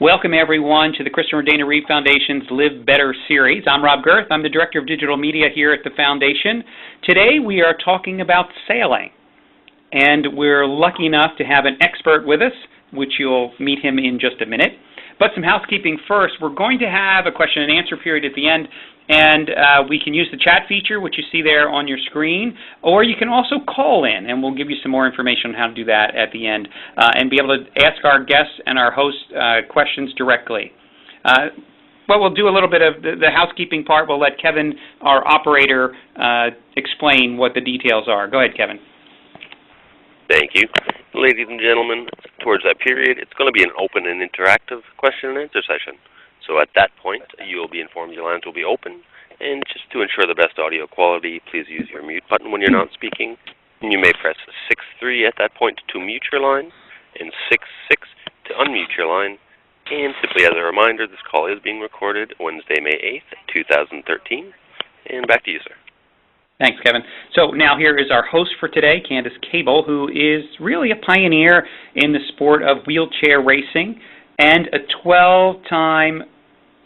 Welcome, everyone, to the Christopher and Dana Reeve Foundation's Live Better series. I'm Rob Girth. I'm the Director of Digital Media here at the Foundation. Today, we are talking about sailing, and we're lucky enough to have an expert with us, which you'll meet him in just a minute. But some housekeeping first. We're going to have a question and answer period at the end, and we can use the chat feature, which you see there on your screen, or you can also call in, and we'll give you some more information on how to do that at the end, and be able to ask our guests and our hosts questions directly. But we'll do a little bit of the housekeeping part. We'll let Kevin, our operator, explain what the details are. Go ahead, Kevin. Thank you. Ladies and gentlemen, towards that period, it's going to be an open and interactive question and answer session. So at that point, you will be informed your lines will be open. And just to ensure the best audio quality, please use your mute button when you're not speaking. And you may press 6-3 at that point to mute your line, and 6-6 to unmute your line. And simply as a reminder, this call is being recorded Wednesday, May 8th, 2013. And back to you, sir. Thanks, Kevin. So now here is our host for today, Candace Cable, who is really a pioneer in the sport of wheelchair racing and a 12-time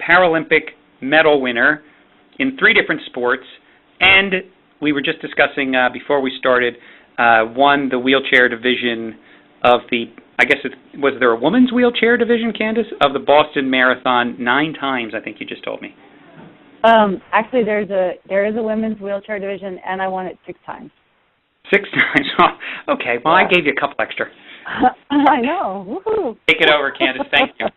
Paralympic medal winner in 3 different sports. And we were just discussing before we started, won the wheelchair division of the, was there a women's wheelchair division, Candace, of the Boston Marathon 9 times, I think you just told me. Actually, there is a women's wheelchair division, and I won it 6 times. 6 times? Oh, okay, well, yeah. I gave you a couple extra. I know. Woohoo! Take it over, Candace. Thank you.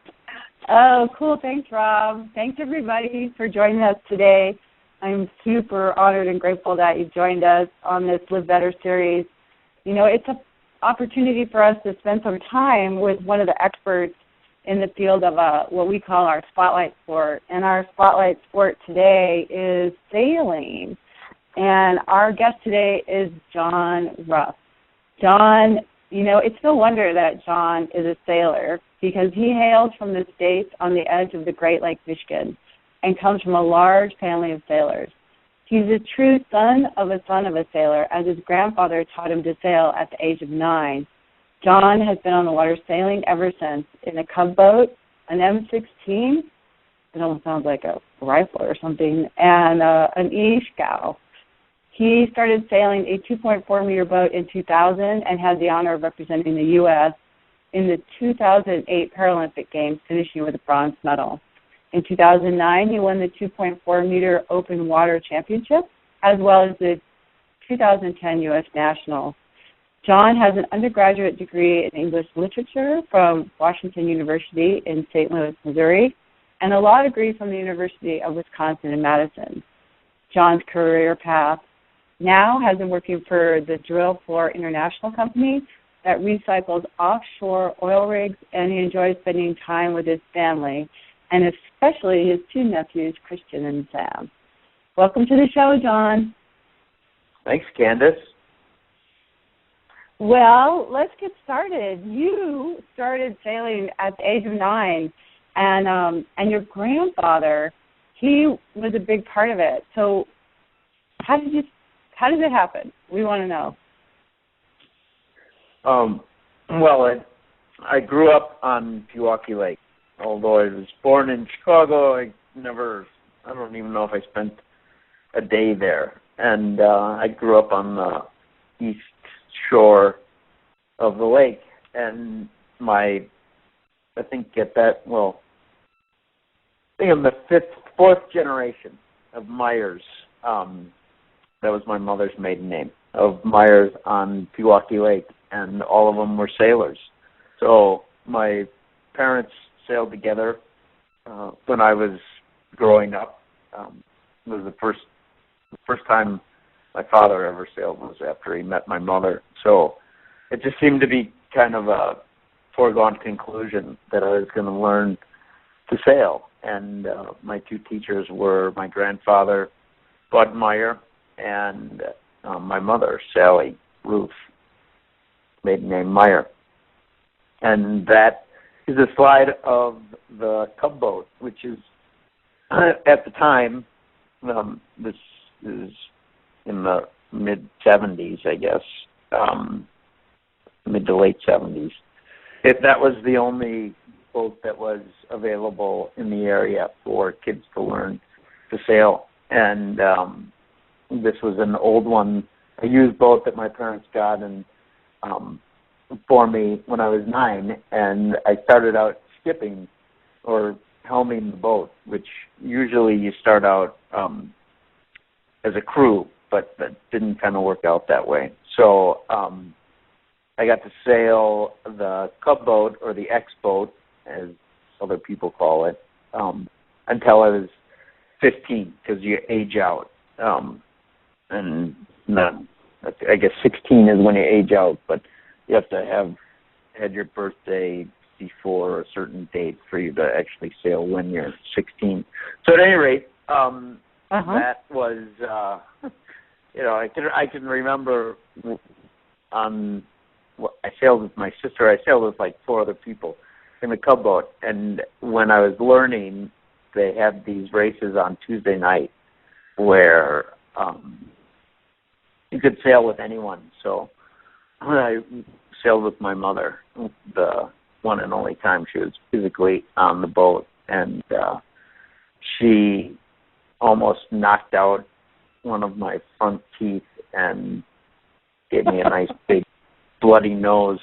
Oh, cool. Thanks, Rob. Thanks, everybody, for joining us today. I'm super honored and grateful that you've joined us on this Live Better series. You know, it's an opportunity for us to spend some time with one of the experts in the field of what we call our spotlight sport. And our spotlight sport today is sailing. And our guest today is John Ruf. John, you know, it's no wonder that John is a sailor because he hails from the States on the edge of the Great Lake, Michigan, and comes from a large family of sailors. He's a true son of a sailor, as his grandfather taught him to sail at the age of 9. John has been on the water sailing ever since, in a cub boat, an M16, it almost sounds like a rifle or something, and an E-scow. He started sailing a 2.4-meter boat in 2000 and had the honor of representing the U.S. in the 2008 Paralympic Games, finishing with a bronze medal. In 2009, he won the 2.4-meter open water championship, as well as the 2010 U.S. Nationals. John has an undergraduate degree in English literature from Washington University in St. Louis, Missouri, and a law degree from the University of Wisconsin in Madison. John's career path now has been working for the Drill Floor International Company that recycles offshore oil rigs, and he enjoys spending time with his family, and especially his 2 nephews, Christian and Sam. Welcome to the show, John. Thanks, Candace. Well, let's get started. You started sailing at the age of 9, and your grandfather, he was a big part of it. So, how did it happen? We want to know. Well, I grew up on Pewaukee Lake. Although I was born in Chicago, I don't even know if I spent a day there. And I grew up on the east shore of the lake, and I'm the 4th generation of Myers. That was my mother's maiden name, of Myers on Pewaukee Lake, and all of them were sailors. So my parents sailed together when I was growing up. It was the first time my father ever sailed was after he met my mother. So it just seemed to be kind of a foregone conclusion that I was going to learn to sail. And my 2 teachers were my grandfather, Bud Meyer, and my mother, Sally Ruf, maiden name Meyer. And that is a slide of the cub boat, which is, at the time, this is in the mid-70s, I guess, mid to late 70s. That was the only boat that was available in the area for kids to learn to sail. And this was an old one, a used boat that my parents got and for me when I was 9. And I started out skipping or helming the boat, which usually you start out as a crew, but that didn't kind of work out that way. So I got to sail the cub boat or the X boat, as other people call it, until I was 15, because you age out. And I guess 16 is when you age out, but you have to have had your birthday before a certain date for you to actually sail when you're 16. So at any rate, that was, I can remember I sailed with my sister. I sailed with like 4 other people in the cub boat. And when I was learning, they had these races on Tuesday night where you could sail with anyone. So I sailed with my mother, the one and only time she was physically on the boat. And she almost knocked out one of my front teeth and gave me a nice big bloody nose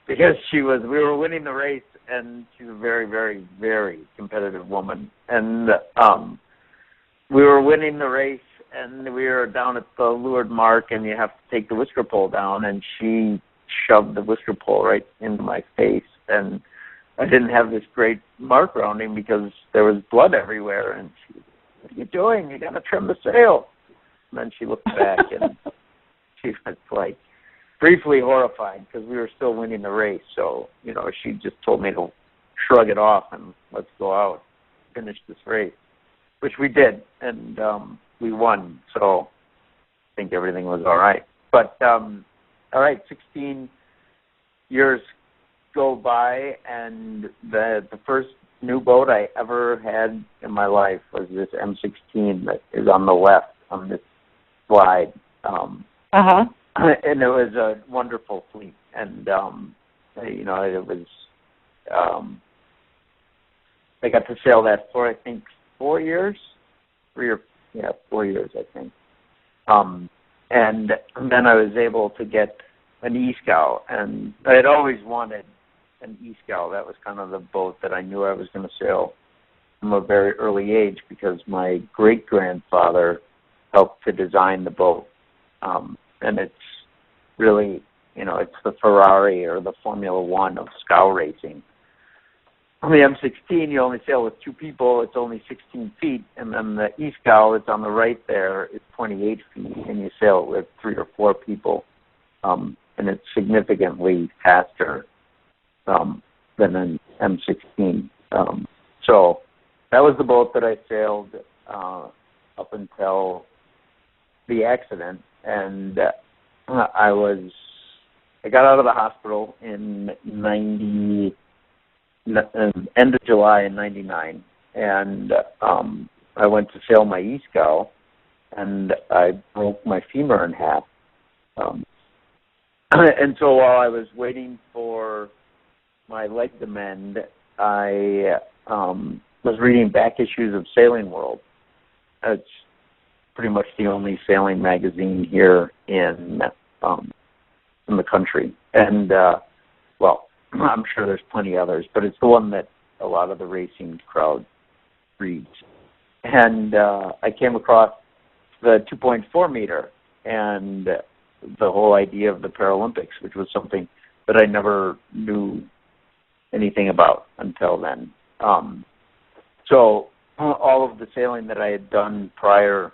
because we were winning the race, and she's a very, very, very competitive woman. And we were winning the race, and we were down at the leeward mark, and you have to take the whisker pole down, and she shoved the whisker pole right into my face, and I didn't have this great mark around him because there was blood everywhere, and she said, "What are you doing? You got to trim the sail." And then she looked back, and she was like briefly horrified because we were still winning the race. So, she just told me to shrug it off and let's go out, finish this race, which we did, and we won. So I think everything was all right. But, all right, 16 years go by, and the first new boat I ever had in my life was this M16 that is on the left on this slide. And it was a wonderful fleet, and it was. I got to sail that for I think 4 years, 4 years I think. And then I was able to get an E-Scow, and I had always wanted an E-Scow. That was kind of the boat that I knew I was going to sail from a very early age because my great-grandfather helped to design the boat. And it's really, it's the Ferrari or the Formula One of scow racing. On the M16, you only sail with 2 people. It's only 16 feet. And then the E-Scow, it's on the right there, is 28 feet, and you sail with 3 or 4 people. And it's significantly faster than an M16. So that was the boat that I sailed up until the accident. And I got out of the hospital in end of July in 99, and I went to sail my E-Scow, and I broke my femur in half. And so while I was waiting for my leg to mend, I was reading back issues of Sailing World. It's pretty much the only sailing magazine here in the country. And, I'm sure there's plenty others, but it's the one that a lot of the racing crowd reads. And I came across the 2.4 meter and the whole idea of the Paralympics, which was something that I never knew anything about until then. So all of the sailing that I had done prior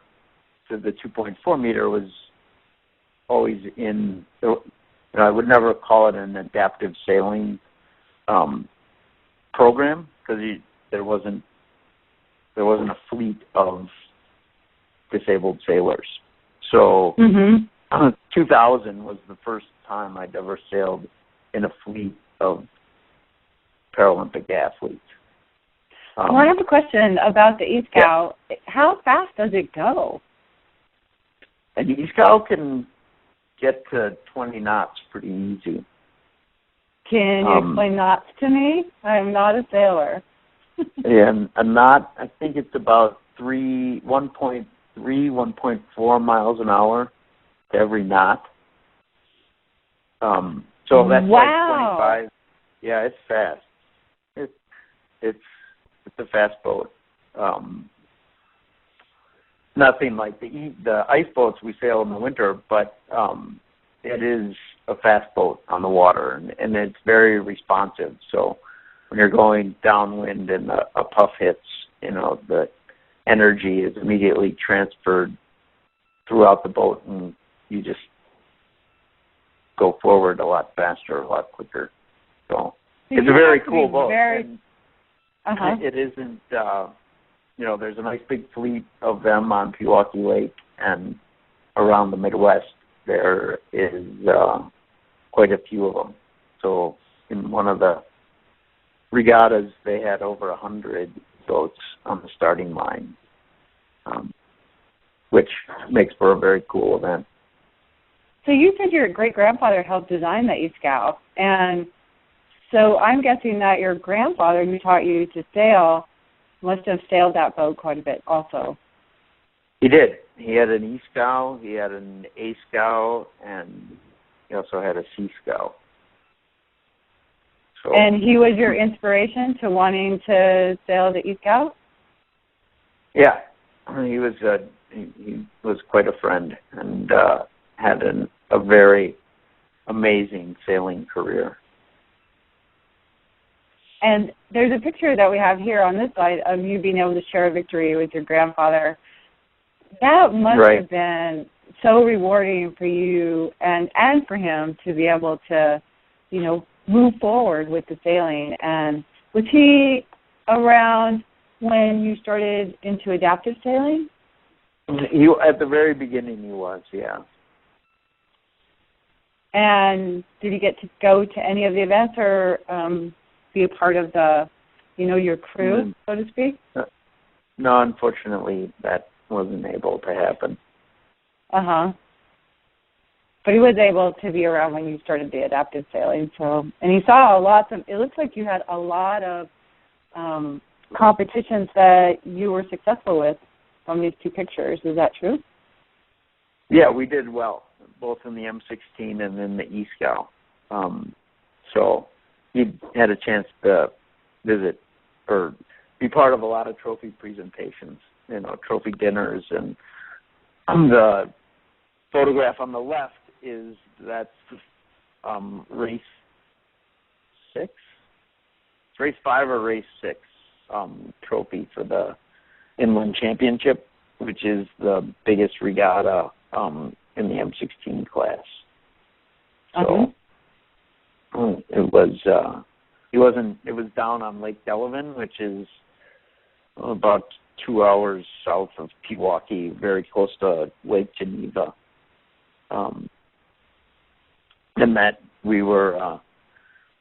to the 2.4 meter was always in, I would never call it an adaptive sailing program because there wasn't a fleet of disabled sailors. So 2000 was the first time I'd ever sailed in a fleet of Paralympic athletes. Well, I have a question about the E-Scow. Yeah. How fast does it go? An E-Scow can get to 20 knots pretty easy. Can you explain knots to me? I'm not a sailor. And a knot, I think it's about 1.4 miles an hour to every knot. So that's wow. like 25. Yeah, it's fast. It's a fast boat. Nothing like the ice boats we sail in the winter, but it is a fast boat on the water, and it's very responsive. So when you're going downwind and a puff hits, the energy is immediately transferred throughout the boat, and you just go forward a lot faster, a lot quicker. So it's a very cool boat. It isn't, there's a nice big fleet of them on Pewaukee Lake, and around the Midwest there is quite a few of them. So in one of the regattas, they had over 100 boats on the starting line, which makes for a very cool event. So you said your great-grandfather helped design the E-Scow, and so I'm guessing that your grandfather, who taught you to sail, must have sailed that boat quite a bit also. He did. He had an E-Scow, he had an A-Scow, and he also had a C-Scow. So, and he was your inspiration to wanting to sail the E-Scow? Yeah. He was quite a friend, and had a very amazing sailing career. And there's a picture that we have here on this side of you being able to share a victory with your grandfather. That must have been so rewarding for you and for him to be able to, move forward with the sailing. And was he around when you started into adaptive sailing? At the very beginning he was, yeah. And did he get to go to any of the events or be a part of the, your crew, so to speak? No, unfortunately, that wasn't able to happen. But he was able to be around when you started the adaptive sailing. So, and he saw it looks like you had a lot of competitions that you were successful with from these two pictures. Is that true? Yeah, we did well, both in the M16 and in the E-Scow. So he had a chance to visit or be part of a lot of trophy presentations, trophy dinners. And the photograph on the left that's race 6? It's race 5 or race 6 trophy for the Inland Championship, which is the biggest regatta in the M16 class. So it was down on Lake Delavan, which is about 2 hours south of Pewaukee, very close to Lake Geneva. And that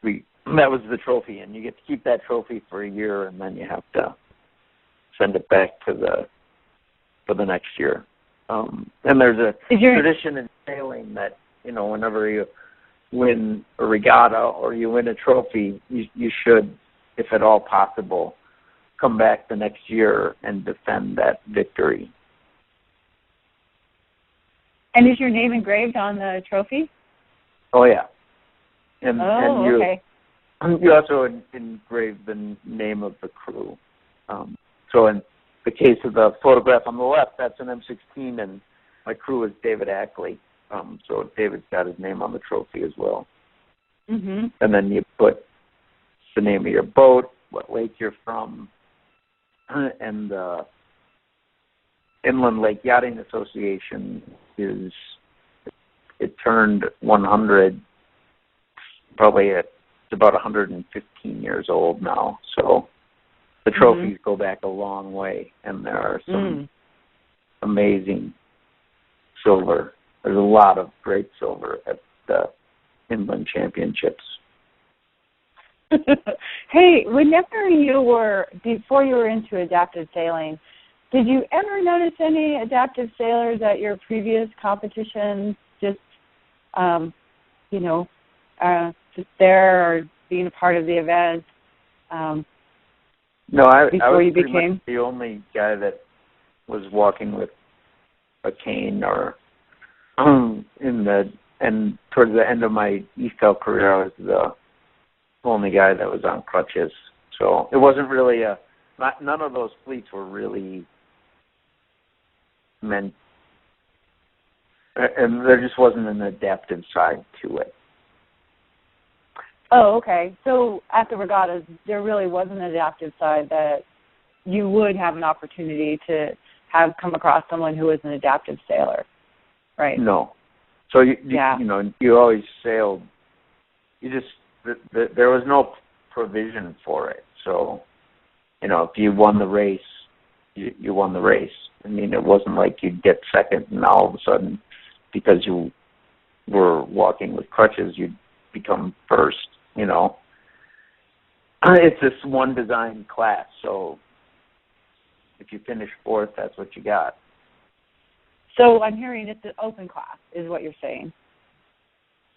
that was the trophy, and you get to keep that trophy for a year, and then you have to send it back for the next year. And there's a tradition in sailing that, whenever you win a regatta or you win a trophy, you should, if at all possible, come back the next year and defend that victory. And is your name engraved on the trophy? Oh, yeah. And you also engrave the name of the crew. So in the case of the photograph on the left, that's an M16, and my crew is David Ackley. So David's got his name on the trophy as well. And then you put the name of your boat, what lake you're from, and the Inland Lake Yachting Association it turned 100, probably it's about 115 years old now. So the trophies go back a long way, and there are some amazing silver. There's a lot of great silver at the Inland Championships. Hey, before you were into adaptive sailing, did you ever notice any adaptive sailors at your previous competitions just, just there or being a part of the event? No, I before was you pretty became much the only guy that was walking with a cane, or and towards the end of my ESTEL career, I was the only guy that was on crutches. So it wasn't really none of those fleets were really meant, and there just wasn't an adaptive side to it. Oh, okay. So at the regattas, there really wasn't an adaptive side that you would have an opportunity to have come across someone who was an adaptive sailor, right? No. So you always sailed. You just there was no provision for it. So if you won the race, you won the race. I mean, it wasn't like you'd get second and all of a sudden, because you were walking with crutches, you'd become first. It's this one design class, so if you finish fourth, that's what you got. So I'm hearing it's an open class, is what you're saying.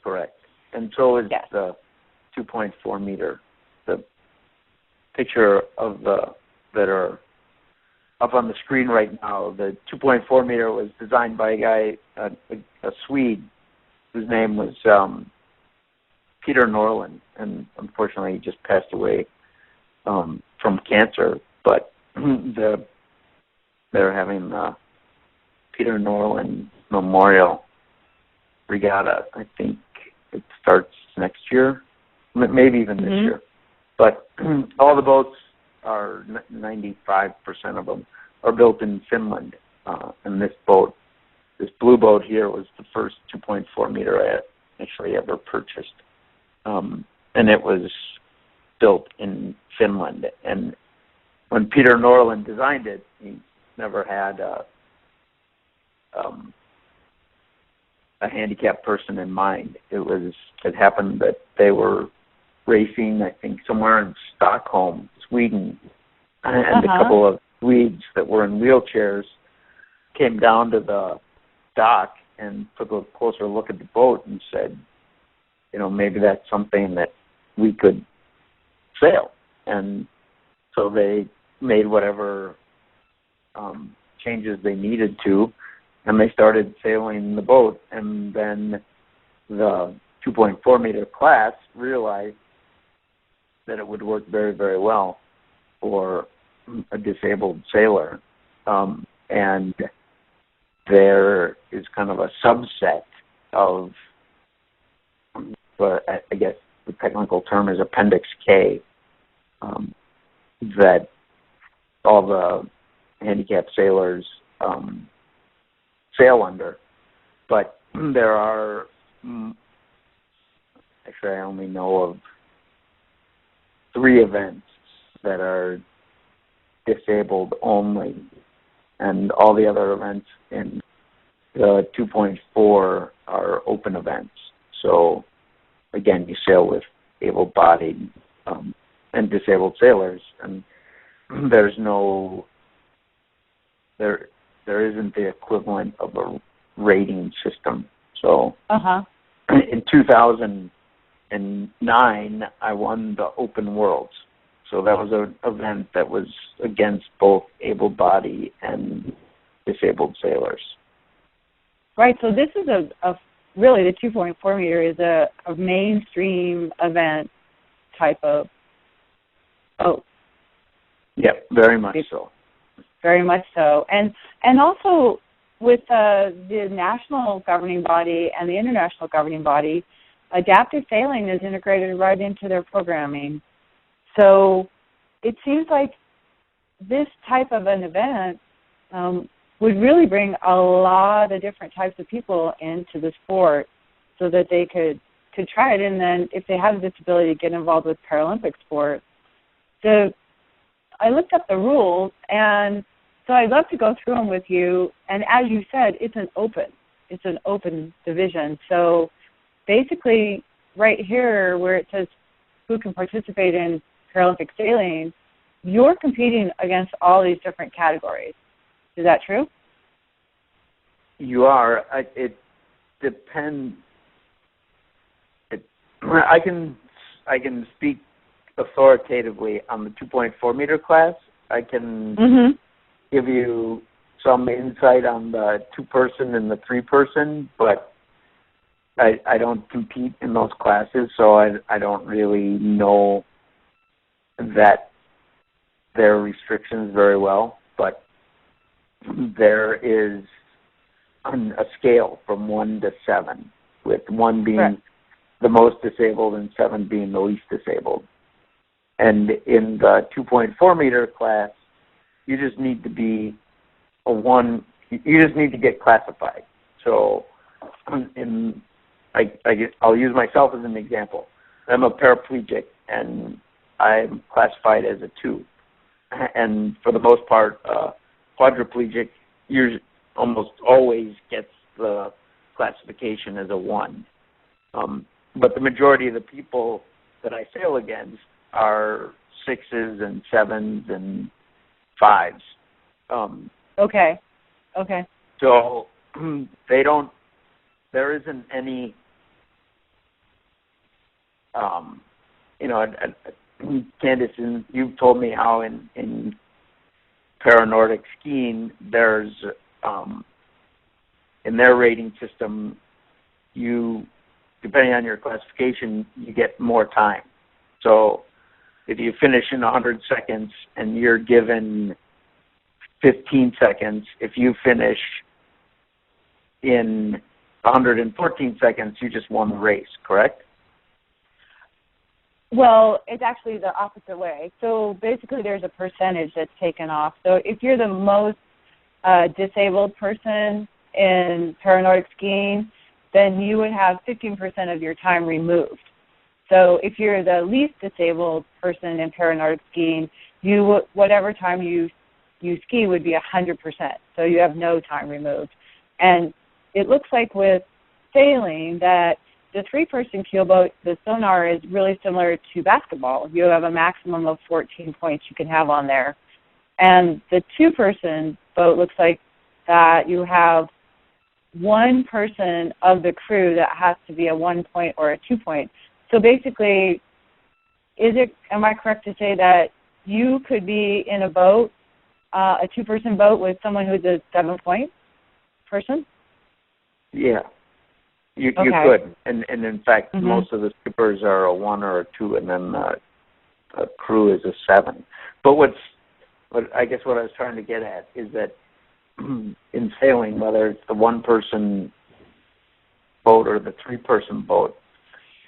Correct. And so is yes. the 2.4 meter. The picture of that are up on the screen right now, the 2.4 meter was designed by a guy, a Swede, whose name was Peter Norland, and unfortunately he just passed away from cancer. But they're having Peter Norland Memorial Regatta. I think it starts next year, maybe even this year. But all the boats are 95% of them are built in Finland, and this blue boat here was the first 2.4 meter I actually ever purchased. And it was built in Finland. And when Peter Norland designed it, he never had a handicapped person in mind. It happened that they were racing, I think, somewhere in Stockholm, Sweden, and a couple of Swedes that were in wheelchairs came down to the dock and took a closer look at the boat and said, maybe that's something that we could sail. And so they made whatever changes they needed to, and they started sailing the boat. And then the 2.4 meter class realized that it would work very, very well for a disabled sailor. And there is kind of a subset of, I guess the technical term is Appendix K, that all the handicapped sailors sail under. But there are, actually I only know of 3 events that are disabled only, and all the other events in the 2.4 are open events. So again, you sail with able-bodied and disabled sailors, and there isn't the equivalent of a rating system. So in 2009, I won the Open Worlds. So that was an event that was against both able-bodied and disabled sailors. Right. So this is really the 2.4 meter is a mainstream event type of boat. Yeah, very much so. Very much so. And also with the national governing body and the international governing body, adaptive sailing is integrated right into their programming. So it seems like this type of an event would really bring a lot of different types of people into the sport so that they could try it. And then if they have a disability, get involved with Paralympic sports. I looked up the rules, and so I'd love to go through them with you. And as you said, it's an open division. So basically right here where it says who can participate in Paralympic sailing, you're competing against all these different categories. Is that true? You are. It depends. I can speak authoritatively on the 2.4 meter class. I can give you some insight on the 2-person and the 3-person, but I don't compete in those classes, so I don't really know that there are restrictions very well. But there is a scale from 1 to 7, with 1 being the most disabled and 7 being the least disabled. And in the 2.4 meter class, you just need to be a 1. You just need to get classified. So, I'll use myself as an example. I'm a paraplegic, and I'm classified as a 2. And for the most part, quadriplegic almost always gets the classification as a 1. But the majority of the people that I sail against are 6s and 7s and 5s. Okay. So there isn't any, Candace, you've told me how in Paranordic skiing, there's, in their rating system, depending on your classification, you get more time. So if you finish in 100 seconds and you're given 15 seconds, if you finish in 114 seconds, you just won the race, correct? Well, it's actually the opposite way. So basically there's a percentage that's taken off. So if you're the most disabled person in Paranordic skiing, then you would have 15% of your time removed. So if you're the least disabled person in Paranordic skiing, whatever time you ski would be 100%. So you have no time removed. And it looks like with sailing that the 3-person keelboat, the sonar is really similar to basketball. You have a maximum of 14 points you can have on there. And the 2-person boat looks like that you have 1 person of the crew that has to be a 1 point or a 2 point. So basically, am I correct to say that you could be in a boat, a 2-person boat with someone who's a 7-point person? Yeah. You could. And in fact, most of the skippers are a 1 or a 2, and then a crew is a 7. But what I was trying to get at is that in sailing, whether it's the 1-person boat or the 3-person boat,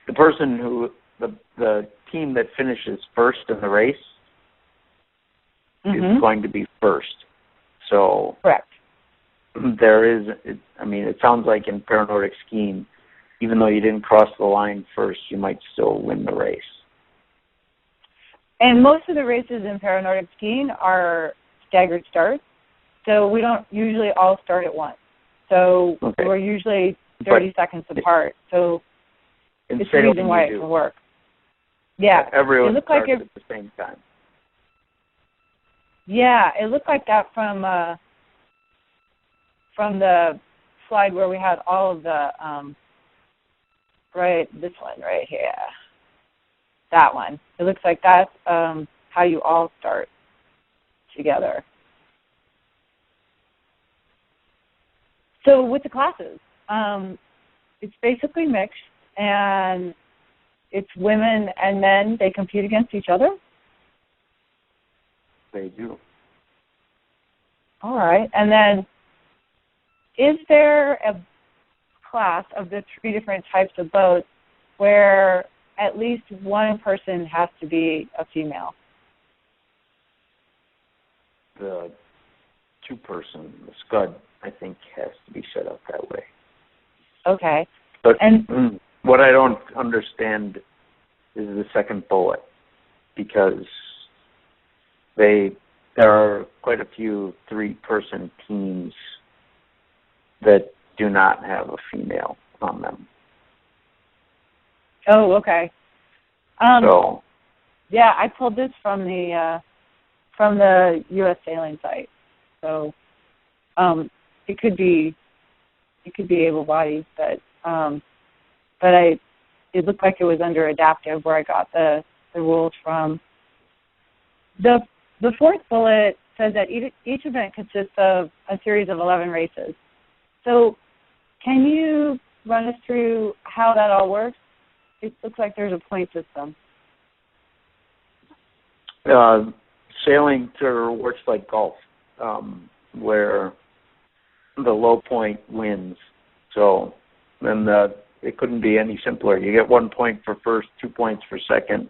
the team that finishes first in the race is going to be first. So correct. It sounds like in Paranordic skiing, even though you didn't cross the line first, you might still win the race. And most of the races in Paranordic skiing are staggered starts, so we don't usually all start at once. So we're usually 30 seconds apart. So it's the reason why it can work. Yeah. Everyone starts at the same time. Yeah, it looked like that from the slide where we had all of the, this one right here, that one. It looks like that's how you all start together. So with the classes, it's basically mixed, and it's women and men. They compete against each other? They do. All right. And then is there a class of the 3 different types of boats where at least 1 person has to be a female? The 2-person, the Scud, I think, has to be set up that way. Okay. But what I don't understand is the second bullet, because there are quite a few 3-person teams that do not have a female on them. Oh, okay. So yeah, I pulled this from the U.S. sailing site. So it could be able-bodied, but it looked like it was under adaptive where I got the rules from. The fourth bullet says that each event consists of a series of 11 races. So can you run us through how that all works? It looks like there's a point system. Sailing works like golf, where the low point wins. So then it couldn't be any simpler. You get 1 point for first, 2 points for second,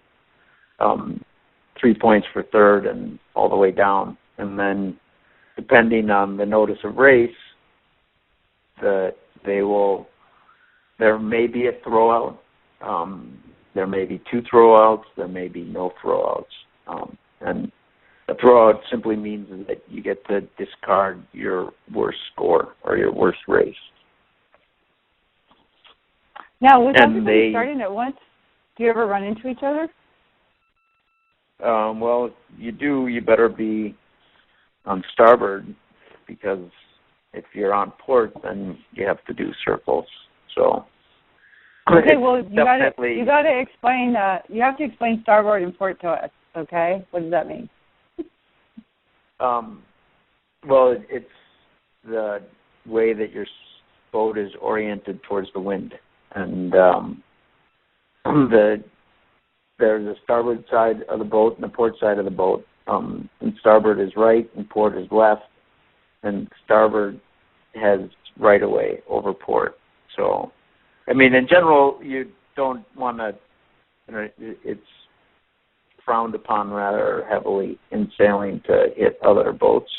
3 points for third, and all the way down. And then depending on the notice of race, there may be a throwout. There may be 2 throwouts. There may be no throwouts. And a throwout simply means that you get to discard your worst score or your worst race. Now, with everybody starting at once, do you ever run into each other? Well, if you do, you better be on starboard, because if you're on port, then you have to do circles. So okay, well, you got to explain. You have to explain starboard and port to us. Okay, what does that mean? Well, it's the way that your boat is oriented towards the wind, and there's a starboard side of the boat and the port side of the boat. And starboard is right and port is left, and starboard has right of way over port. So, I mean, in general, you don't want to. It's frowned upon rather heavily in sailing to hit other boats.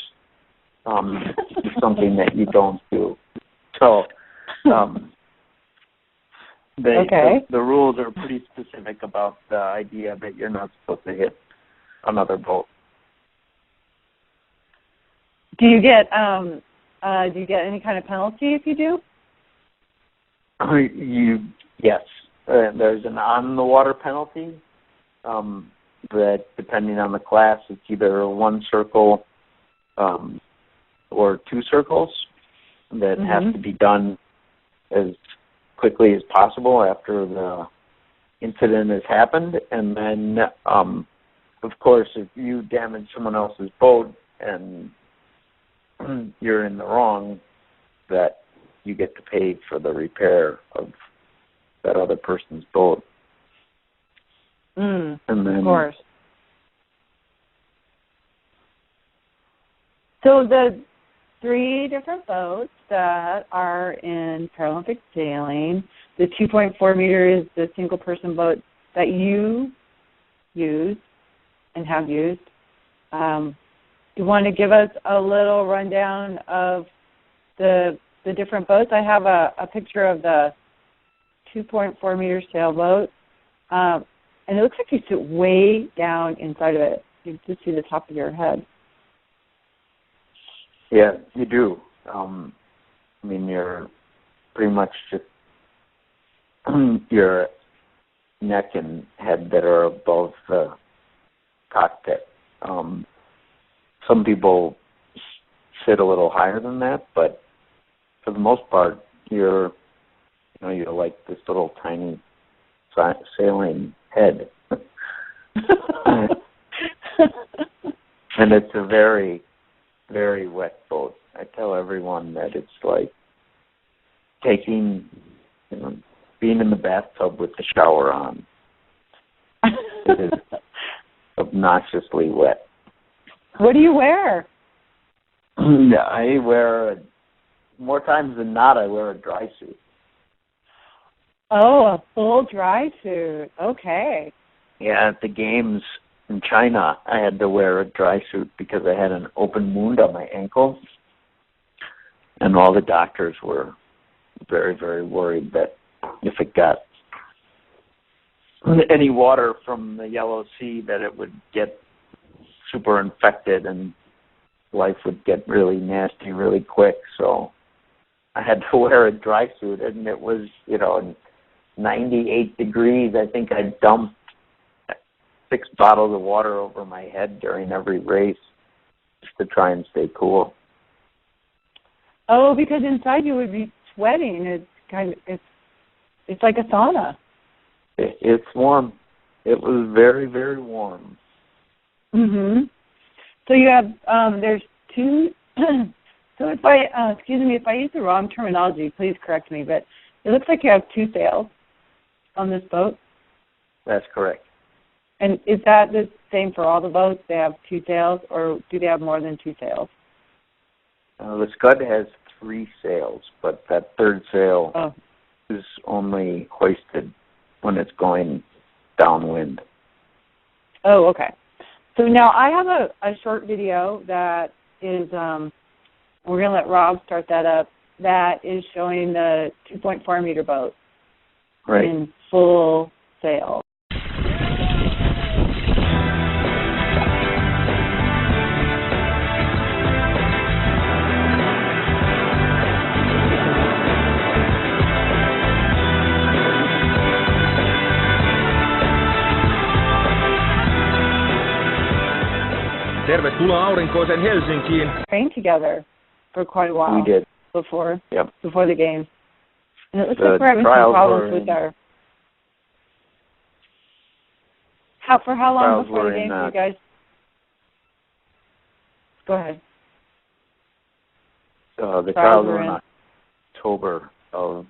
It's something that you don't do. So, the rules are pretty specific about the idea that you're not supposed to hit another boat. Do you get any kind of penalty if you do? Yes. There's an on the water penalty. That depending on the class, it's either 1 circle or 2 circles that have to be done as quickly as possible after the incident has happened. And then, of course, if you damage someone else's boat and you're in the wrong, that you get to pay for the repair of that other person's boat. And then, of course. So the 3 different boats that are in Paralympic sailing, the 2.4 meter is the single-person boat that you use and have used. You want to give us a little rundown of the different boats? I have a picture of the 2.4 meter sailboat. And it looks like you sit way down inside of it. You just see the top of your head. Yeah, you do. I mean, you're pretty much just your neck and head that are above the cockpit. Some people sit a little higher than that, but for the most part, you're like this little tiny sailing head. And it's a very, very wet boat. I tell everyone that it's like being in the bathtub with the shower on. It is obnoxiously wet. What do you wear? I wear, more times than not, I wear a dry suit. Oh, a full dry suit. Okay. Yeah, at the games in China, I had to wear a dry suit because I had an open wound on my ankle. And all the doctors were very, very worried that if it got any water from the Yellow Sea, that it would get super infected and life would get really nasty really quick. So I had to wear a dry suit, and it was, 98 degrees. I think I dumped 6 bottles of water over my head during every race just to try and stay cool. Oh, because inside you would be sweating. It's like a sauna. It's warm. It was very, very warm. Mhm. So you have there's two. So if I if I use the wrong terminology, please correct me. But it looks like you have two sails on this boat. That's correct. And is that the same for all the boats? They have two sails, or do they have more than two sails? The Scud has 3 sails, but that third sail is only hoisted when it's going downwind. Oh, okay. So now I have a short video that is, we're going to let Rob start that up, that is showing the 2.4 meter boat in full sail. Tervetuloa aurinkoiseen Helsinkiin. Trained together for quite a while. We did. Before the games. And it looks like we're having some problems with our... For how long before the games, you guys? Go ahead. The trials were in October of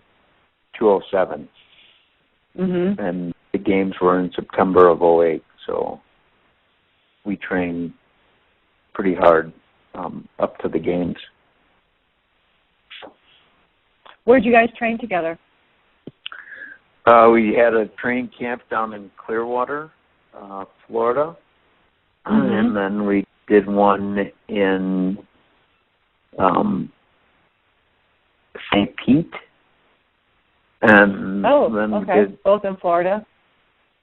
2007. Mm-hmm. And the games were in September of 2008. So we trained pretty hard up to the games. Where'd you guys train together? We had a training camp down in Clearwater, Florida, and then we did one in St. Pete, and then we did both in Florida.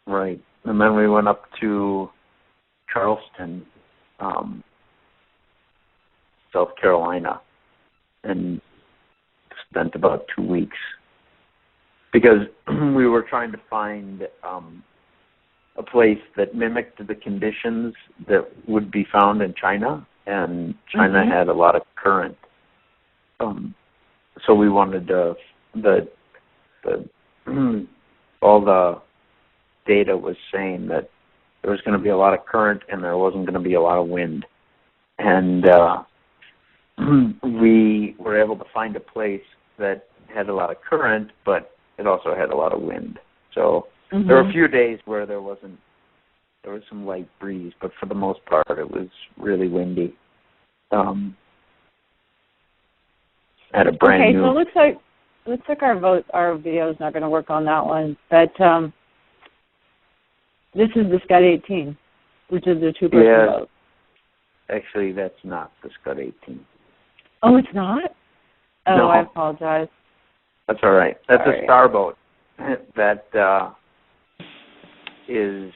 Right, and then we went up to Charleston, South Carolina, and spent about 2 weeks because we were trying to find a place that mimicked the conditions that would be found in China, and China had a lot of current. So we wanted all the data was saying that there was going to be a lot of current and there wasn't going to be a lot of wind, and we were able to find a place that had a lot of current, but it also had a lot of wind. So there were a few days where there was some light breeze, but for the most part it was really windy. At a brand new. So it looks like our video is not going to work on that one, but this is the Scud 18, which is the 2-person boat. Actually, that's not the Scud 18. Oh, it's not? Oh, no. I apologize. That's all right. That's a starboat. That is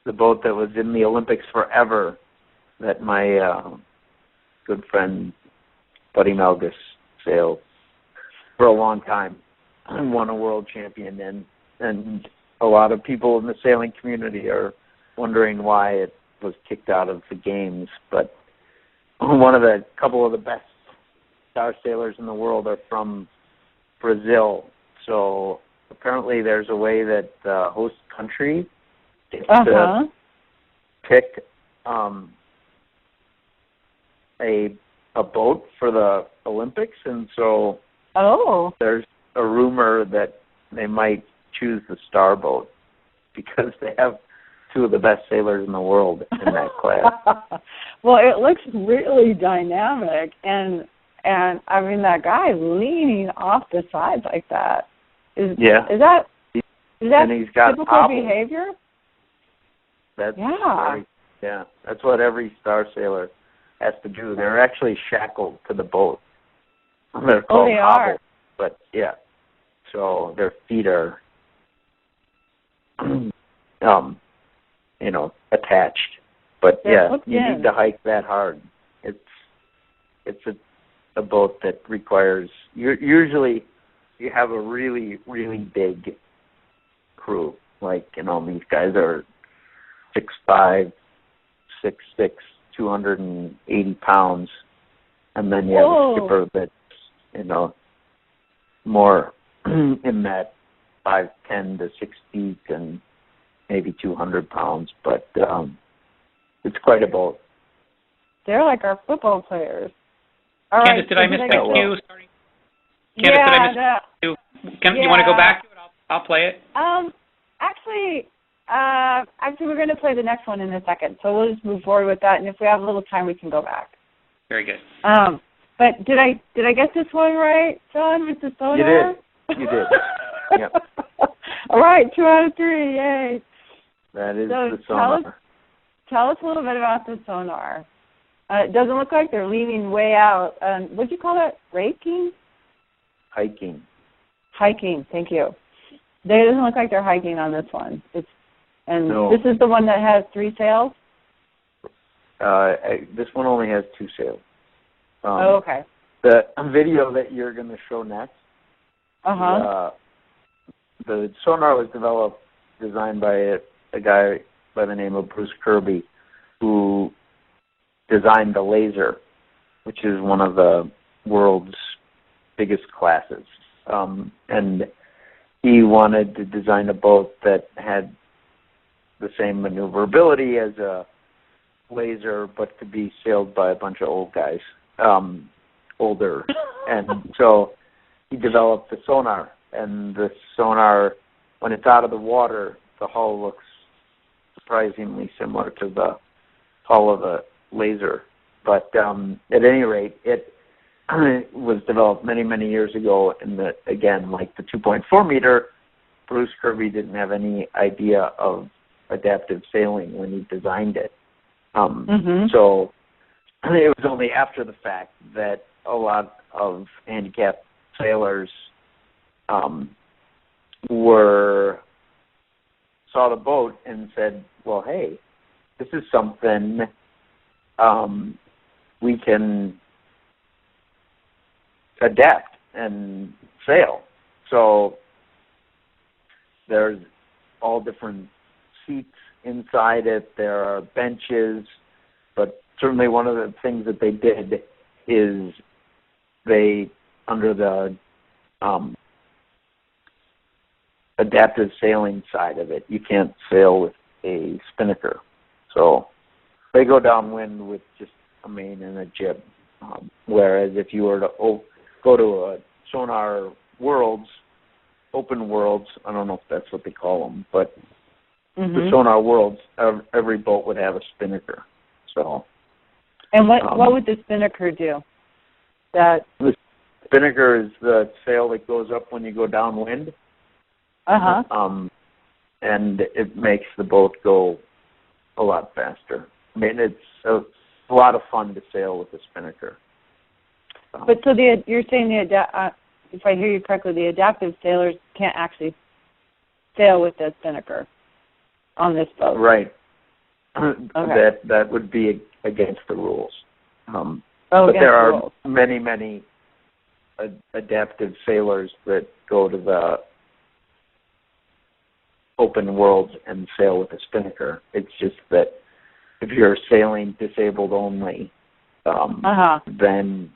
the boat that was in the Olympics forever that my good friend Buddy Melgus sailed for a long time and won a world champion in. And a lot of people in the sailing community are wondering why it was kicked out of the games. But couple of the best star sailors in the world are from Brazil. So apparently there's a way that the host country gets to pick a boat for the Olympics, and so there's a rumor that they might choose the star boat because they have 2 of the best sailors in the world in that class. Well, it looks really dynamic, and I mean that guy leaning off the side like that. Is that typical behavior? That's that's what every star sailor has to do. They're actually shackled to the boat. They're called hobbles, but so their feet are attached. But you need to hike that hard. It's a boat that requires usually you have a really, really big crew. Like, these guys are 6'5", 6'6", 280 pounds, and then you have a skipper that's more in that 5'10" to 6 feet and maybe 200 pounds, but it's quite a boat. They're like our football players. All Candace, right, did I miss that cue? Sorry. Candace, did I miss that cue? You want to go back to it? I'll play it. Actually, we're going to play the next one in a second, so we'll just move forward with that, and if we have a little time, we can go back. Very good. But did I get this one right, John, with the sonar? You did. Yep. All right, 2 out of 3, yay. That is the sonar. Tell us a little bit about the sonar. It doesn't look like they're leaning way out. What'd you call that? Raking? Hiking. Hiking, thank you. It doesn't look like they're hiking on this one. No. This is the one that has 3 sails? This one only has 2 sails. Okay. The video that you're going to show next, the sonar was designed by a guy by the name of Bruce Kirby, who designed the Laser, which is one of the world's biggest classes. And he wanted to design a boat that had the same maneuverability as a Laser, but could be sailed by a bunch of old guys, older. And so he developed the sonar. And the sonar, when it's out of the water, the hull looks surprisingly similar to the hull of a Laser. But at any rate, it was developed many, many years ago. And again, like the 2.4 meter, Bruce Kirby didn't have any idea of adaptive sailing when he designed it. So it was only after the fact that a lot of handicapped sailors saw the boat and said, well, hey, this is something we can adapt and sail. So there's all different seats inside it. There are benches, but certainly one of the things that they did is under the adaptive sailing side of it, you can't sail with a spinnaker. So they go downwind with just a main and a jib. Whereas if you were to go to a sonar worlds, open worlds, I don't know if that's what they call them, but the sonar worlds, every boat would have a spinnaker. So. And what would the spinnaker do? The spinnaker is the sail that goes up when you go downwind. And it makes the boat go a lot faster. I mean, it's a lot of fun to sail with a spinnaker. But so you're saying if I hear you correctly, the adaptive sailors can't actually sail with the spinnaker on this boat. Right. Okay. That would be against the rules. But there are many adaptive sailors that go to the open worlds and sail with a spinnaker. It's just that if you're sailing disabled only, then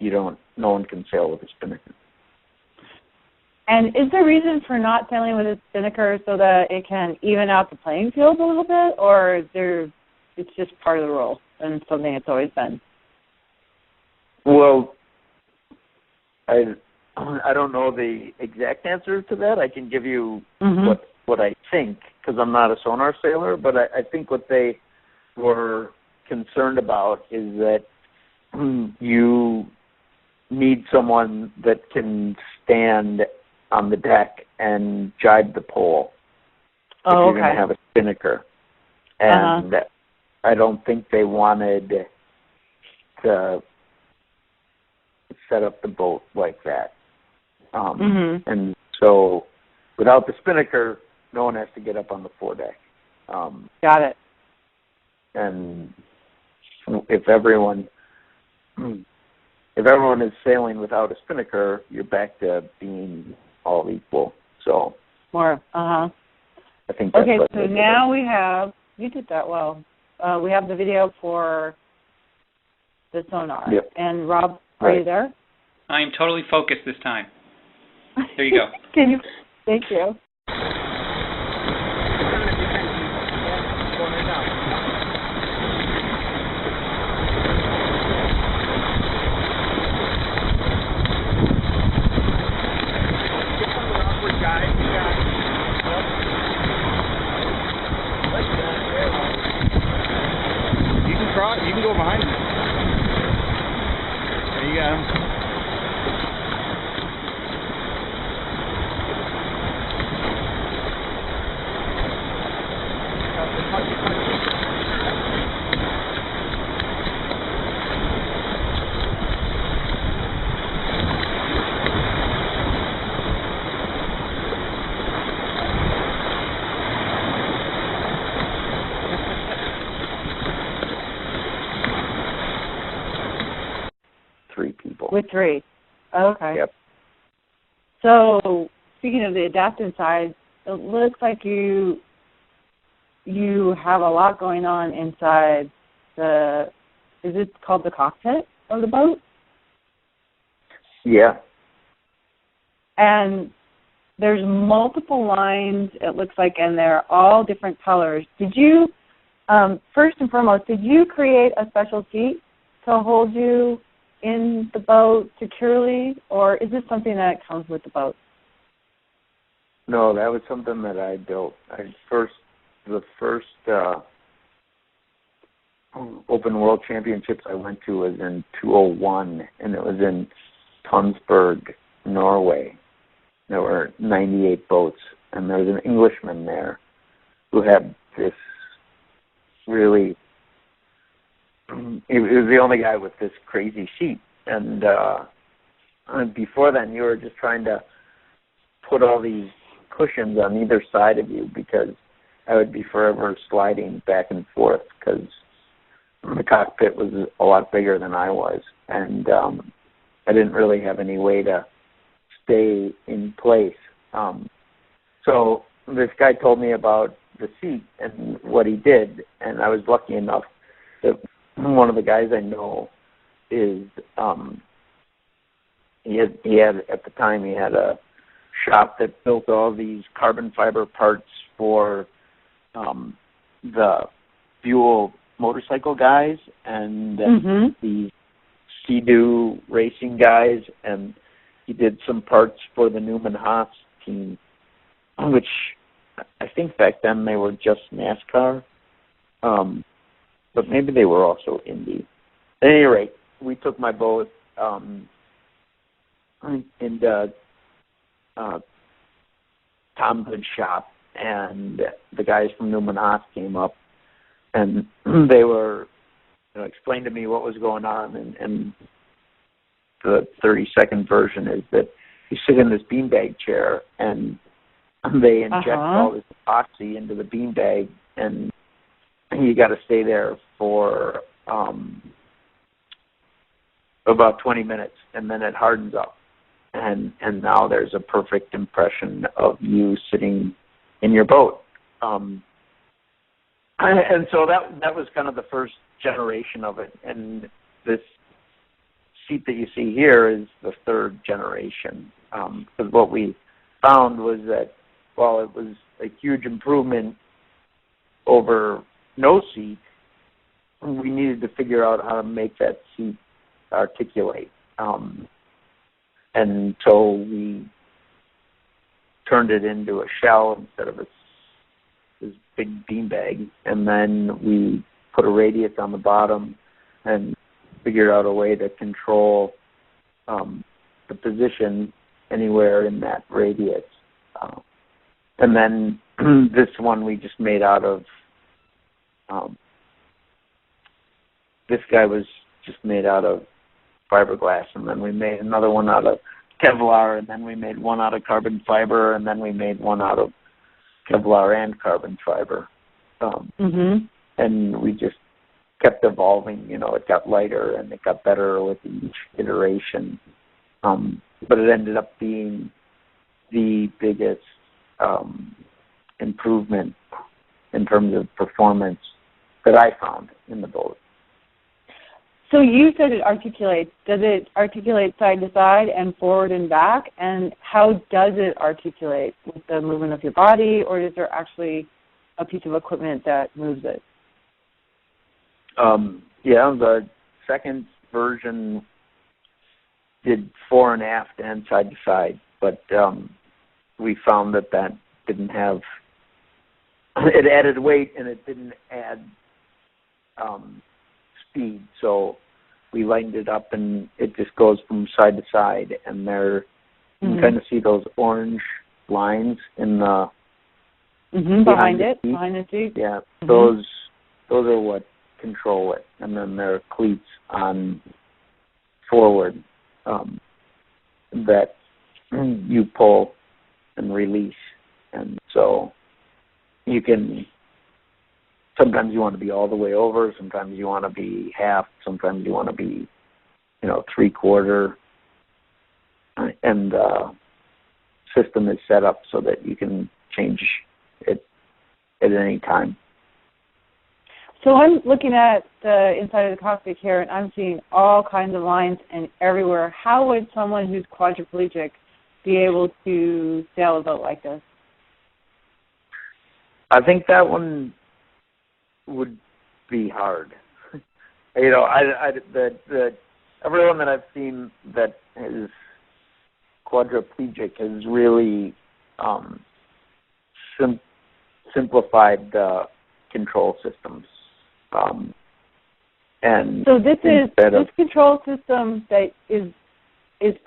no one can sail with a spinnaker. And is there a reason for not sailing with a spinnaker so that it can even out the playing field a little bit, or it's just part of the rule and something it's always been? Well, I don't know the exact answer to that. I can give you what I think, because I'm not a sonar sailor, but I think what they were concerned about is that you need someone that can stand on the deck and jibe the pole if you're going to have a spinnaker. And I don't think they wanted to set up the boat like that. And so without the spinnaker, no one has to get up on the foredeck. Got it. And if everyone is sailing without a spinnaker, you're back to being all equal. So more. I think that's what so now we have, you did that well. We have the video for the sonar. Yep. And Rob, are you there? I am totally focused this time. There you go. Thank you. You can go behind him. There you got him. Three people. With 3. Okay. Yep. So, speaking of the adaptant side, it looks like you have a lot going on inside the, is it called the cockpit of the boat? Yeah. And there's multiple lines, it looks like, and they're all different colors. Did you, first and foremost, did you create a special seat to hold you in the boat securely, or is this something that comes with the boat? No, that was something that I built. The first Open World Championships I went to was in 2001, and it was in Tønsberg, Norway. There were 98 boats, and there was an Englishman there who had this really, he was the only guy with this crazy seat. And before then, you were just trying to put all these cushions on either side of you, because I would be forever sliding back and forth because the cockpit was a lot bigger than I was, and I didn't really have any way to stay in place. So this guy told me about the seat and what he did, and I was lucky enough that one of the guys I know is he had at the time he had a shop that built all these carbon fiber parts for the Buell motorcycle guys and the Sea-Doo racing guys, and he did some parts for the Newman Haas team, which I think back then they were just NASCAR, but maybe they were also Indy. At any rate, we took my boat into Tom Hood's shop, and the guys from Newman Haas came up, and they were explained to me what was going on, and the 30-second version is that you sit in this beanbag chair, and they inject all this epoxy into the beanbag, and you got to stay there for about 20 minutes, and then it hardens up, and now there's a perfect impression of you sitting in your boat. And so that was kind of the first generation of it, and this seat that you see here is the third generation. Because what we found was that while it was a huge improvement over no seat, we needed to figure out how to make that seat articulate. And so we turned it into a shell instead of this big beanbag, and then we put a radius on the bottom and figured out a way to control the position anywhere in that radius. And then this one we just made out of, this guy was just made out of fiberglass, and then we made another one out of Kevlar, and then we made one out of carbon fiber, and then we made one out of Kevlar and carbon fiber. And we just kept evolving. It got lighter and it got better with each iteration. But it ended up being the biggest improvement in terms of performance that I found in the boat. So you said it articulates. Does it articulate side to side and forward and back? And how does it articulate? With the movement of your body, or is there actually a piece of equipment that moves it? Yeah, the second version did fore and aft and side to side, but we found that didn't have, it added weight and it didn't add speed, so we lightened it up and it just goes from side to side, and there you can kind of see those orange lines in the behind the seat. Yeah, those are what control it, and then there are cleats on forward that you pull and release, and so you can, sometimes you want to be all the way over, sometimes you want to be half, sometimes you want to be, 3/4, and the system is set up so that you can change it at any time. So I'm looking at the inside of the cockpit here, and I'm seeing all kinds of lines and everywhere. How would someone who's quadriplegic be able to sail a boat like this? I think that one would be hard. Everyone that I've seen that is quadriplegic has really simplified the control systems. And so this control system that is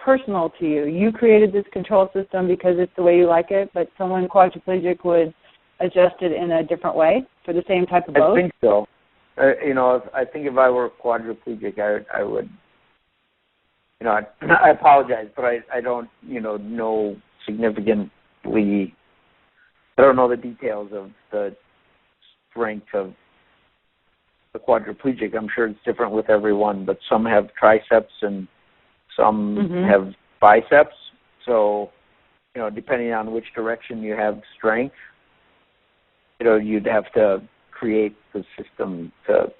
personal to you. You created this control system because it's the way you like it, but someone quadriplegic would adjust it in a different way for the same type of boat? I think so. I think if I were quadriplegic, I would. I apologize, but I don't, know significantly. I don't know the details of the strength of the quadriplegic. I'm sure it's different with everyone, but some have triceps and some have biceps. So, depending on which direction you have strength, you'd have to create the system to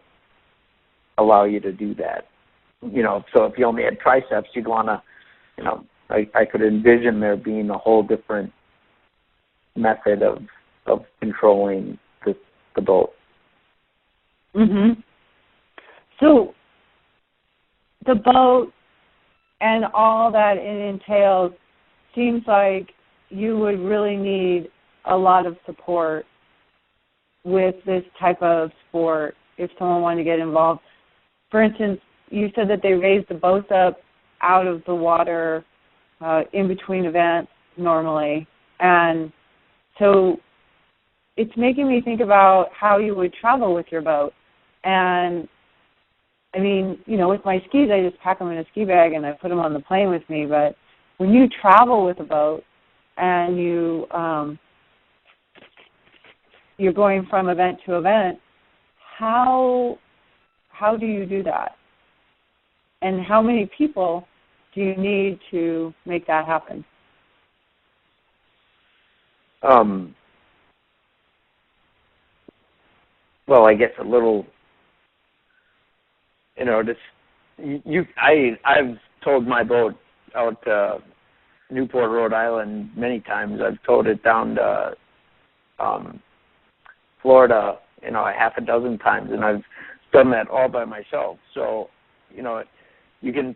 allow you to do that. So if you only had triceps, you'd want to, I could envision there being a whole different method of controlling the boat. So the boat and all that it entails seems like you would really need a lot of support with this type of sport if someone wanted to get involved. For instance, you said that they raised the boats up out of the water in between events normally. And so it's making me think about how you would travel with your boat. And, I mean, with my skis, I just pack them in a ski bag and I put them on the plane with me. But when you travel with a boat and you're going from event to event, how do you do that? And how many people do you need to make that happen? Well, I guess a little, I've towed my boat out to Newport, Rhode Island many times. I've towed it down to Florida, a half a dozen times, and I've done that all by myself. So, you can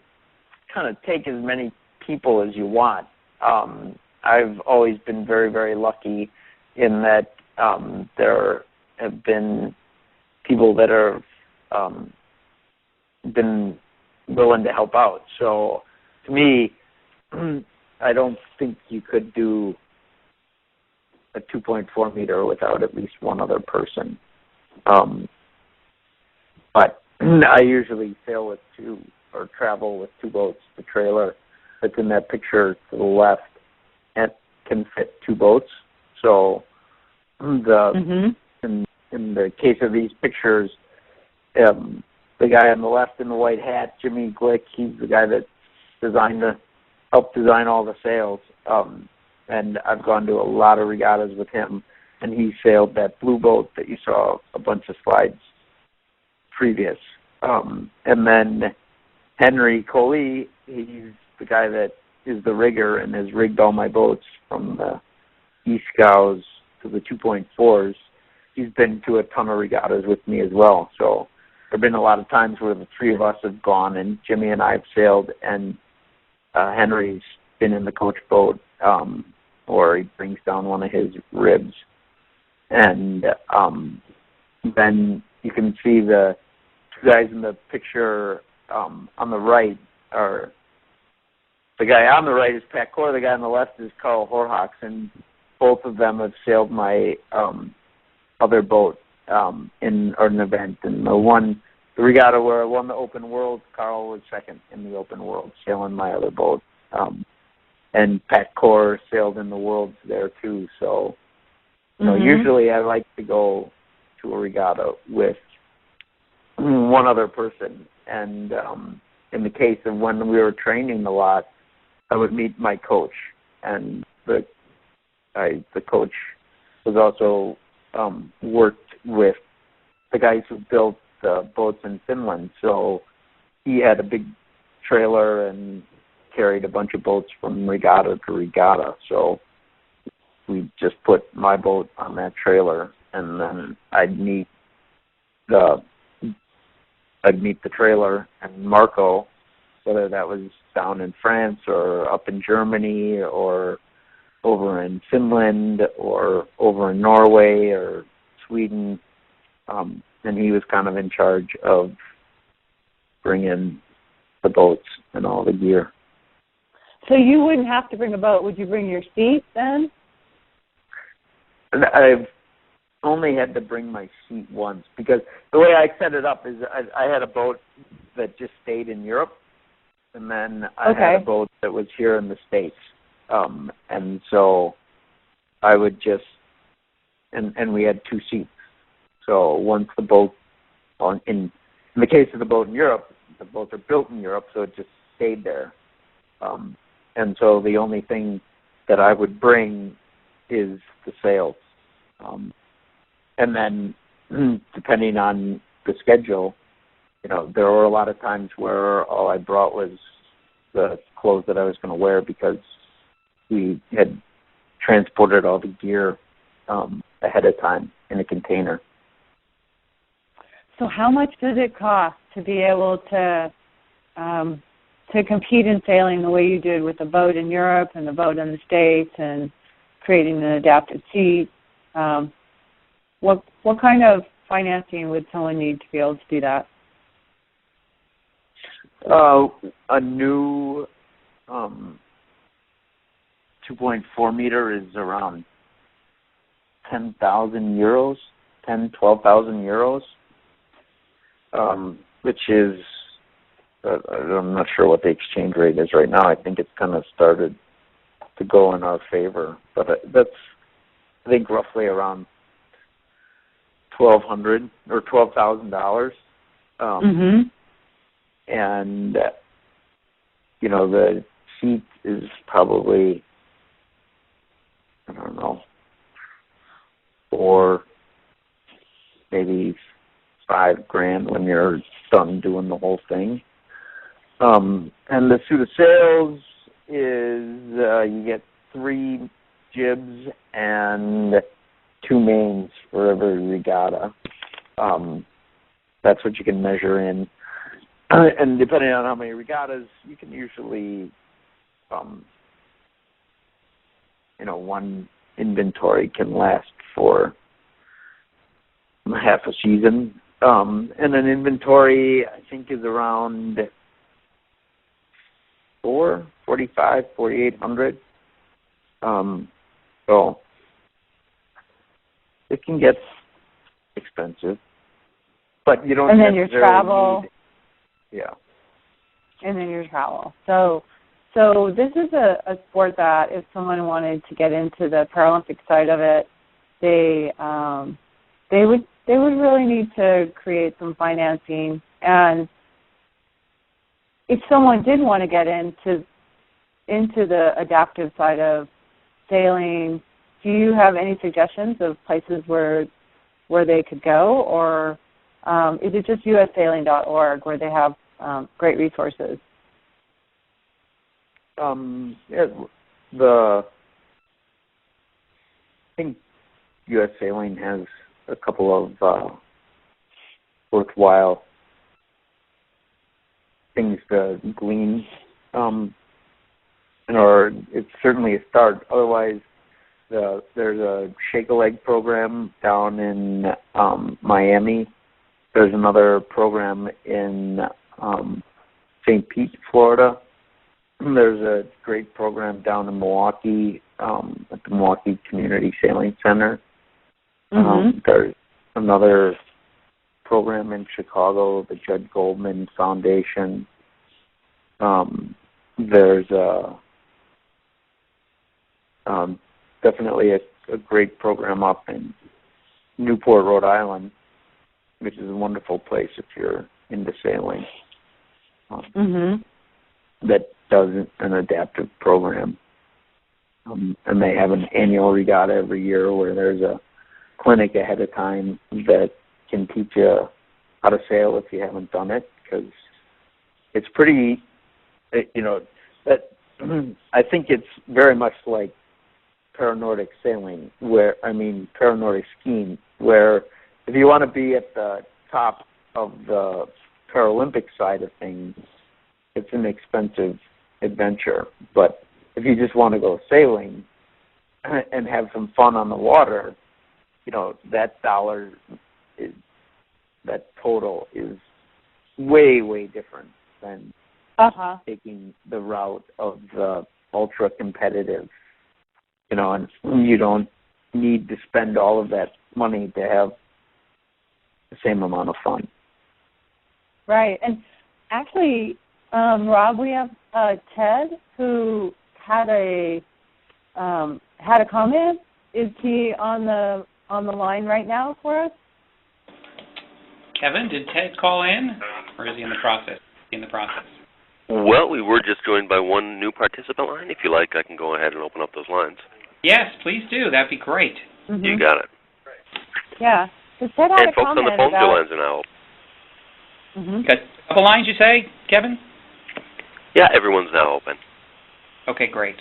kind of take as many people as you want. I've always been very, very lucky in that there have been people that have been willing to help out. So, to me, I don't think you could do a 2.4 meter without at least one other person. But I usually sail with two or travel with two boats. The trailer that's in that picture to the left can fit two boats. So in the case of these pictures, the guy on the left in the white hat, Jimmy Glick, he's the guy that helped design all the sails. And I've gone to a lot of regattas with him, and he sailed that blue boat that you saw a bunch of slides previous. And then Henry Coley, he's the guy that is the rigger and has rigged all my boats from the E-Scows to the 2.4s. He's been to a ton of regattas with me as well. So there have been a lot of times where the three of us have gone, and Jimmy and I have sailed, and Henry's been in the coach boat, or he brings down one of his ribs. And then you can see the two guys in the picture on the right are, the guy on the right is Pat Core, the guy on the left is Carl Horhawks, and both of them have sailed my other boat in an event. And the regatta where I won the Open World, Carl was second in the Open World, sailing my other boat. And Pat Core sailed in the Worlds there too. So, you know, usually I like to go to a regatta with one other person. And in the case of when we were training a lot, I would meet my coach, and the coach was also worked with the guys who built the boats in Finland. So he had a big trailer and carried a bunch of boats from regatta to regatta. So we just put my boat on that trailer, and then I'd meet the trailer and Marco, whether that was down in France or up in Germany or over in Finland or over in Norway or Sweden, and he was kind of in charge of bringing the boats and all the gear. So you wouldn't have to bring a boat. Would you bring your seat then? I've only had to bring my seat once, because the way I set it up is I had a boat that just stayed in Europe, and then I had a boat that was here in the States. And so I would just, and we had two seats. So once the boat, in the case of the boat in Europe, the boats are built in Europe, so it just stayed there. And so the only thing that I would bring is the sails. And then depending on the schedule, you know, there were a lot of times where all I brought was the clothes that I was going to wear, because we had transported all the gear ahead of time in a container. So how much does it cost to be able to compete in sailing the way you did with the boat in Europe and the boat in the States and creating an adapted seat? What kind of financing would someone need to be able to do that? A new 2.4 meter is around 10,000 euros, 12,000 euros, which is, I'm not sure what the exchange rate is right now. I think it's kind of started to go in our favor, but that's, I think, roughly around $1,200 or $12,000. And, you know, the seat is probably, I don't know, $4,000, maybe $5,000 when you're done doing the whole thing. And the suit of sails is, you get 3 jibs and 2 mains for every regatta. That's what you can measure in. And depending on how many regattas, you can usually, you know, one inventory can last for half a season. And an inventory, I think, is around $4,800. So it can get expensive, but you don't. And then your travel. Yeah. And then your travel. So this is a sport that if someone wanted to get into the Paralympic side of it, they would really need to create some financing. And if someone did want to get into the adaptive side of sailing, do you have any suggestions of places where they could go, or is it just ussailing.org where they have great resources? Yeah, I think U.S. Sailing has a couple of worthwhile things to glean, or it's certainly a start. Otherwise, there's a Shake a Leg program down in Miami. There's another program in St. Pete, Florida. There's a great program down in Milwaukee at the Milwaukee Community Sailing Center. There's another program in Chicago, the Judd Goldman Foundation. There's definitely a great program up in Newport, Rhode Island, which is a wonderful place if you're into sailing. That does an adaptive program. And they have an annual regatta every year where there's a clinic ahead of time that can teach you how to sail if you haven't done it, because it's pretty, that I think it's very much like paranordic sailing, paranordic skiing, where if you want to be at the top of the Paralympic side of things, it's an expensive adventure. But if you just want to go sailing and have some fun on the water, that total is way, way different than taking the route of the ultra competitive, and you don't need to spend all of that money to have the same amount of fun. Right. And actually, Rob, we have Ted who had a comment. Is he on the line right now for us? Kevin, did Ted call in, or is he in the process? Well, we were just joined by one new participant line. If you like, I can go ahead and open up those lines. Yes, please do. That'd be great. You got it. Yeah. Ted had and a folks on the phone, your lines are now open. Got a couple lines, you say, Kevin? Yeah, everyone's now open. Okay, great.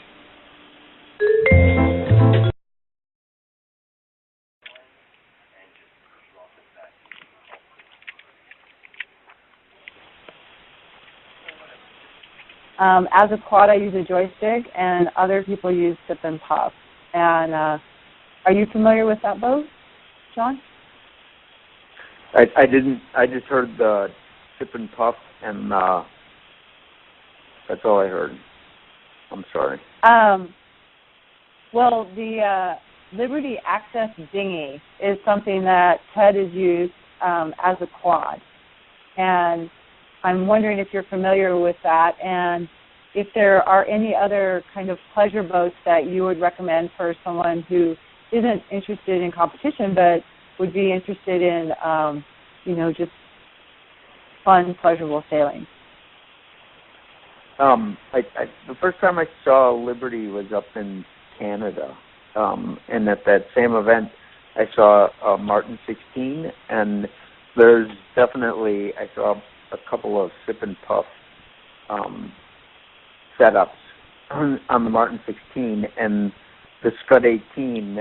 As a quad, I use a joystick, and other people use sip and puff. And are you familiar with that boat, John? I didn't. I just heard the sip and puff, and that's all I heard. I'm sorry. Well, the Liberty Access dinghy is something that Ted has used as a quad. And I'm wondering if you're familiar with that, and if there are any other kind of pleasure boats that you would recommend for someone who isn't interested in competition but would be interested in, just fun, pleasurable sailing. The first time I saw Liberty was up in Canada, and at that same event I saw Martin 16, and there's definitely, I saw a couple of sip and puff setups on the Martin 16, and the Scud 18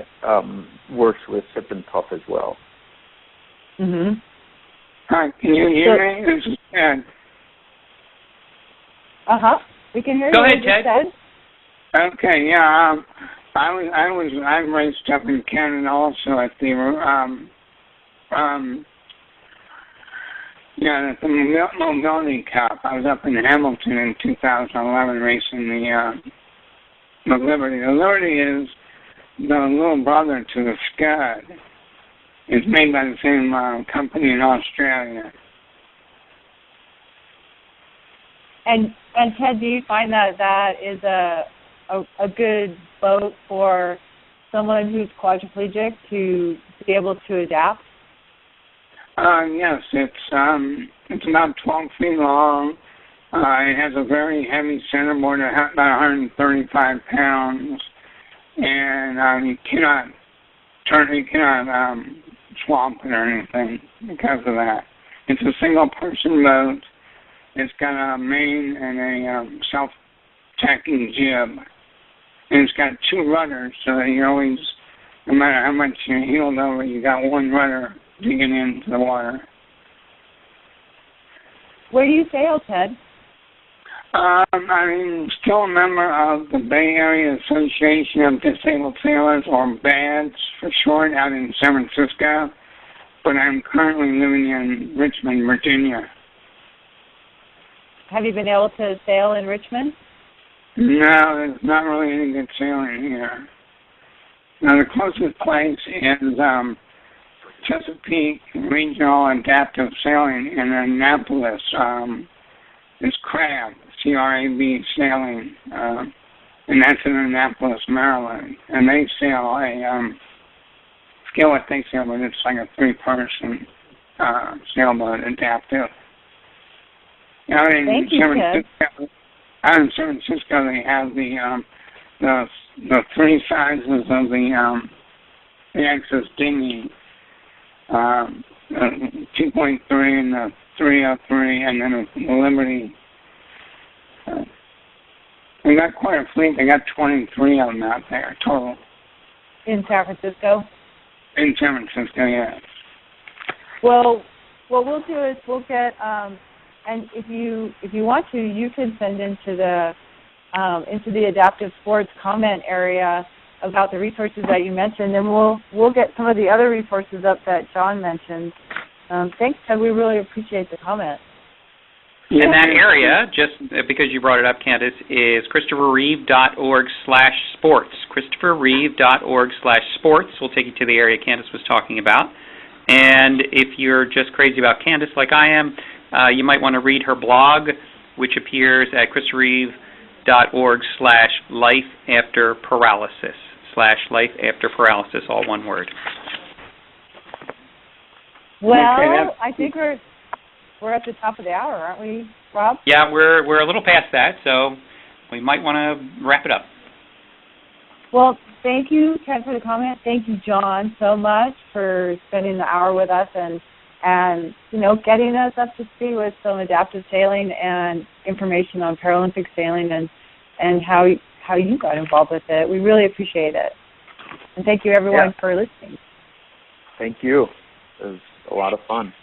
works with sip and puff as well. Hi, can you hear me? This is Ted. We can hear you. Go ahead, Ted. Okay, yeah. I raced up in Canada also at the at the Mobility Cup. I was up in Hamilton in 2011 racing the Liberty. The Liberty is the little brother to the Scud. It's made by the same company in Australia. And Ted, do you find that is a good boat for someone who's quadriplegic to be able to adapt? Yes, it's about 12 feet long. It has a very heavy centerboard, about 135 pounds, and you cannot swamp it or anything because of that. It's a single-person boat. It's got a main and a self-tacking jib. And it's got 2 rudders, so that you always, no matter how much you're heeled over, you got 1 rudder to get into the water. Where do you sail, Ted? I'm still a member of the Bay Area Association of Disabled Sailors, or BADS for short, out in San Francisco, but I'm currently living in Richmond, Virginia. Have you been able to sail in Richmond? No, there's not really any good sailing here. Now, the closest place is Chesapeake Regional Adaptive Sailing in Annapolis. It's CRAB, C-R-A-B Sailing, and that's in Annapolis, Maryland. And they sail I forget what they sail, but it's like a 3-person sailboat, adaptive. Out in Thank you, Ted. Out in San Francisco, they have the 3 sizes of the access dinghy, 2.3 and the 303, and then the Liberty. They got quite a fleet. They got 23 of them out there total. In San Francisco? In San Francisco, yes. Well, what we'll do is we'll get, and if you want to, you can send into the adaptive sports comment area about the resources that you mentioned, and we'll get some of the other resources up that John mentioned. Thanks, Ted. We really appreciate the comment. Yeah. And that area, just because you brought it up, Candace, is ChristopherReeve.org/sports. ChristopherReeve.org/sports will take you to the area Candace was talking about. And if you're just crazy about Candace like I am, you might want to read her blog, which appears at ChristopherReeve.org/life-after-paralysis, all one word. Well, okay, I think we're at the top of the hour, aren't we, Rob? Yeah, we're a little past that, so we might want to wrap it up. Well, thank you, Ted, for the comment. Thank you, John, so much for spending the hour with us and getting us up to speed with some adaptive sailing and information on Paralympic sailing and how you got involved with it. We really appreciate it. And thank you, everyone, for listening. Thank you. It was a lot of fun.